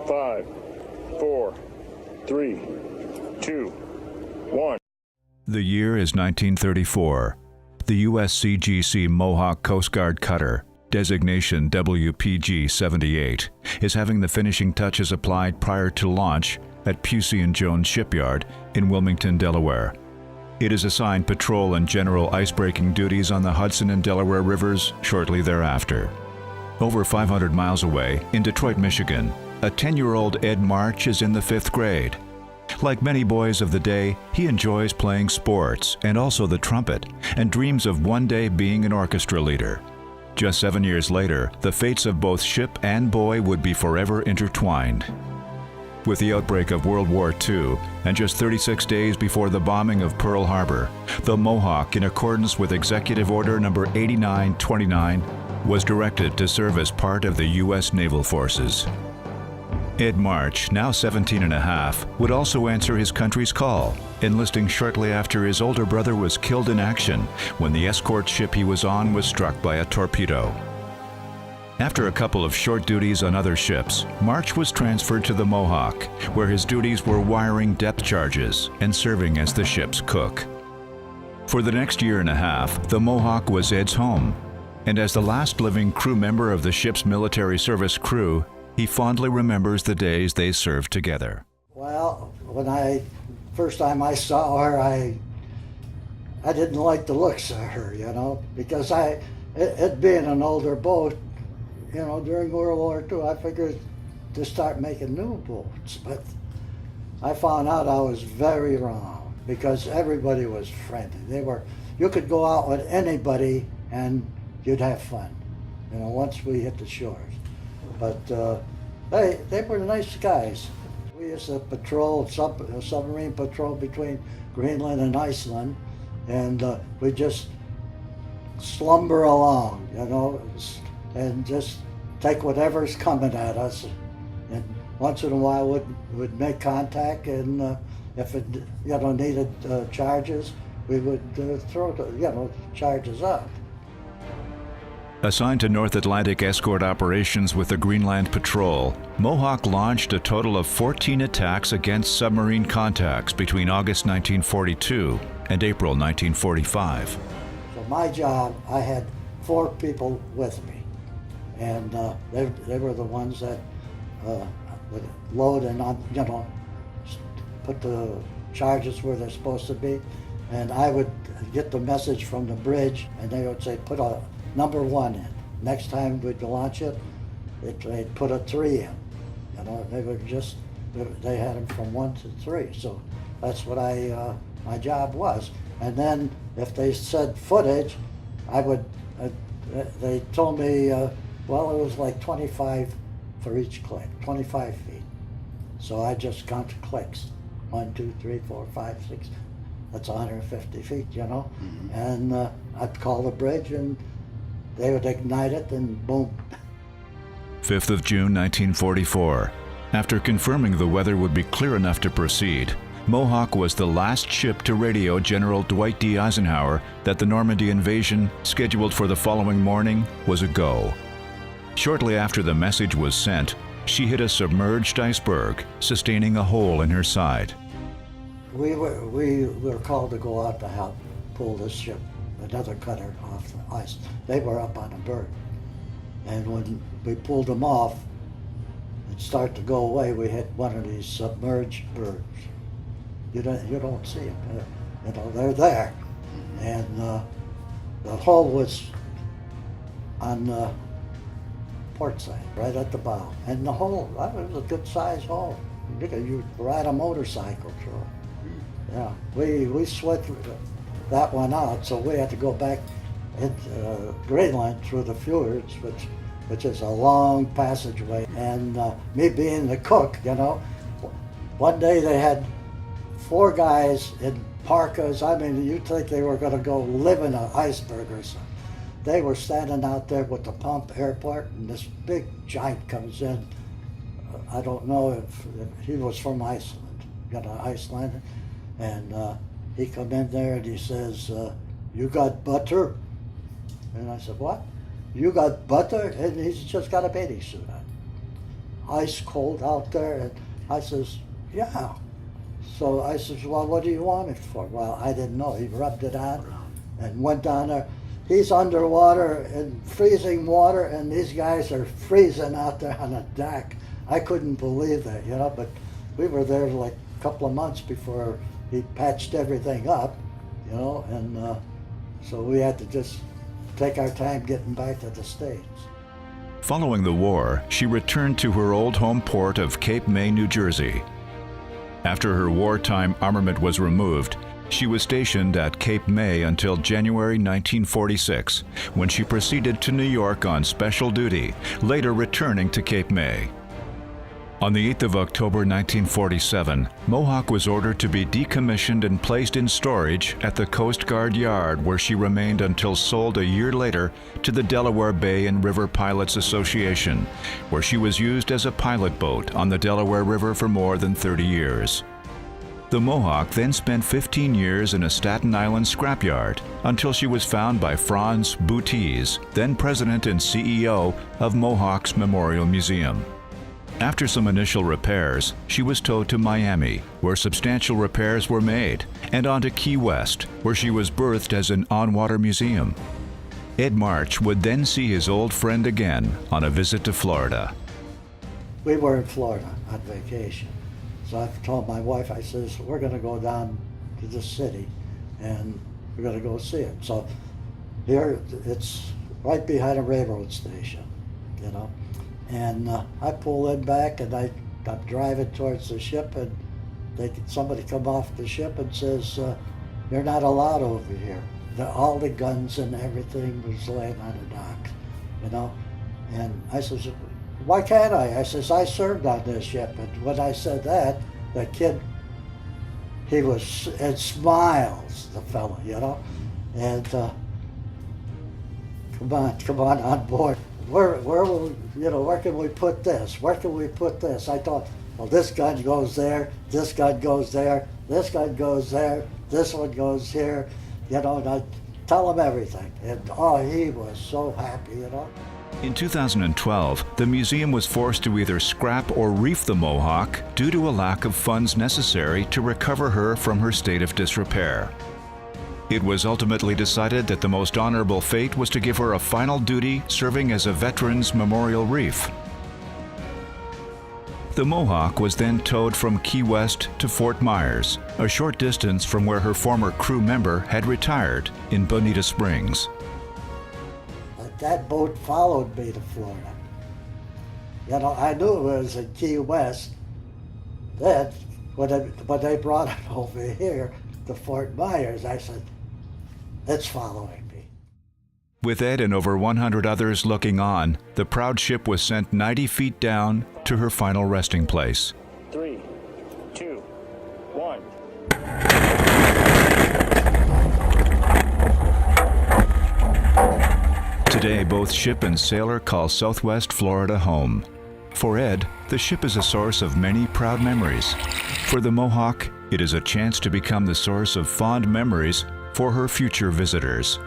5, 4, 3, 2, 1. The year is 1934. The USCGC Mohawk Coast Guard cutter, designation WPG-78, is having the finishing touches applied prior to launch at Pusey and Jones Shipyard in Wilmington, Delaware. It is assigned patrol and general icebreaking duties on the Hudson and Delaware rivers shortly thereafter. Over 500 miles away, in Detroit, Michigan, a 10-year-old Ed March is in the 5th grade. Like many boys of the day, he enjoys playing sports and also the trumpet, and dreams of one day being an orchestra leader. Just 7 years later, the fates of both ship and boy would be forever intertwined. With the outbreak of World War II, and just 36 days before the bombing of Pearl Harbor, the Mohawk, in accordance with Executive Order No. 8929, was directed to serve as part of the U.S. Naval Forces. Ed March, now 17 and a half, would also answer his country's call, enlisting shortly after his older brother was killed in action when the escort ship he was on was struck by a torpedo. After a couple of short duties on other ships, March was transferred to the Mohawk, where his duties were wiring depth charges and serving as the ship's cook. For the next year and a half, the Mohawk was Ed's home, and as the last living crew member of the ship's military service crew, he fondly remembers the days they served together. Well, first time I saw her, I didn't like the looks of her, because it being an older boat, during World War II, I figured to start making new boats, but I found out I was very wrong because everybody was friendly. You could go out with anybody and you'd have fun, once we hit the shores. But they were nice guys. We used to patrol, submarine patrol between Greenland and Iceland, and we just slumber along, and just take whatever's coming at us. And once in a while we'd make contact, and if it needed charges, we would throw charges up. Assigned to North Atlantic escort operations with the Greenland Patrol, Mohawk launched a total of 14 attacks against submarine contacts between August 1942 and April 1945. So my job, I had 4 people with me, and they were the ones that would load and put the charges where they're supposed to be, and I would get the message from the bridge, and they would say, put a number 1 in. Next time we'd launch it, they'd put a 3 in. They had them from 1 to 3. So that's what my job was. And then if they said footage, they told me, well, it was like 25 for each click, 25 feet. So I just count the clicks. 1, 2, 3, 4, 5, 6. That's 150 feet, Mm-hmm. And I'd call the bridge, and they would ignite it, and boom. 5th of June, 1944. After confirming the weather would be clear enough to proceed, Mohawk was the last ship to radio General Dwight D. Eisenhower that the Normandy invasion, scheduled for the following morning, was a go. Shortly after the message was sent, she hit a submerged iceberg, sustaining a hole in her side. We were called to go out to help pull this ship, another cutter, off the ice. They were up on a berg. And when we pulled them off and start to go away, we hit one of these submerged bergs. You don't see them. They're there. And the hole was on the port side, right at the bow. And the hole, that was a good sized hole. You ride a motorcycle through it. Yeah, we sweat that one out, so we had to go back into Greenland through the fjords, which is a long passageway. And me being the cook, one day they had 4 guys in parkas. I mean, you'd think they were going to go live in an iceberg or something. They were standing out there with the pump airport, and this big giant comes in. I don't know if he was from Iceland, Iceland. And he come in there and he says, you got butter? And I said, what? You got butter? And he's just got a bathing suit on. ice cold out there? And I says, yeah. So I says, well, what do you want it for? Well, I didn't know. He rubbed it on and went down there. He's underwater in freezing water, and these guys are freezing out there on the deck. I couldn't believe that, you know, but we were there like a couple of months before he patched everything up, you know, and so we had to just take our time getting back to the States. Following the war, she returned to her old home port of Cape May, New Jersey. After her wartime armament was removed, she was stationed at Cape May until January 1946, when she proceeded to New York on special duty, later returning to Cape May. On the 8th of October 1947, Mohawk was ordered to be decommissioned and placed in storage at the Coast Guard Yard, where she remained until sold a year later to the Delaware Bay and River Pilots Association, where she was used as a pilot boat on the Delaware River for more than 30 years. The Mohawk then spent 15 years in a Staten Island scrapyard until she was found by Franz Butiz, then president and CEO of Mohawk's Memorial Museum. After some initial repairs, she was towed to Miami, where substantial repairs were made, and on to Key West, where she was berthed as an on-water museum. Ed March would then see his old friend again on a visit to Florida. We were in Florida on vacation. So I told my wife, I says, we're going to go down to the city and we're going to go see it. So here, it's right behind a railroad station, you know. And I pull in back and I'm driving towards the ship, and somebody come off the ship and says, you're not allowed over here. All the guns and everything was laying on the dock, you know. And I says, why can't I? I says, I served on this ship. And when I said that, the kid, he was, and smiles, the fellow, you know. And come on board. Where will, you know, where can we put this? Where can we put this? I thought, well, this gun goes there, this gun goes there, this gun goes there, this one goes here, you know, and I tell him everything. And oh, he was so happy, you know. In 2012, the museum was forced to either scrap or reef the Mohawk due to a lack of funds necessary to recover her from her state of disrepair. It was ultimately decided that the most honorable fate was to give her a final duty serving as a veteran's memorial reef. The Mohawk was then towed from Key West to Fort Myers, a short distance from where her former crew member had retired in Bonita Springs. That boat followed me to Florida. You know, I knew it was in Key West. Then, when they brought it over here to Fort Myers, I said, it's following me. With Ed and over 100 others looking on, the proud ship was sent 90 feet down to her final resting place. 3, 2, 1. Today, both ship and sailor call Southwest Florida home. For Ed, the ship is a source of many proud memories. For the Mohawk, it is a chance to become the source of fond memories for her future visitors.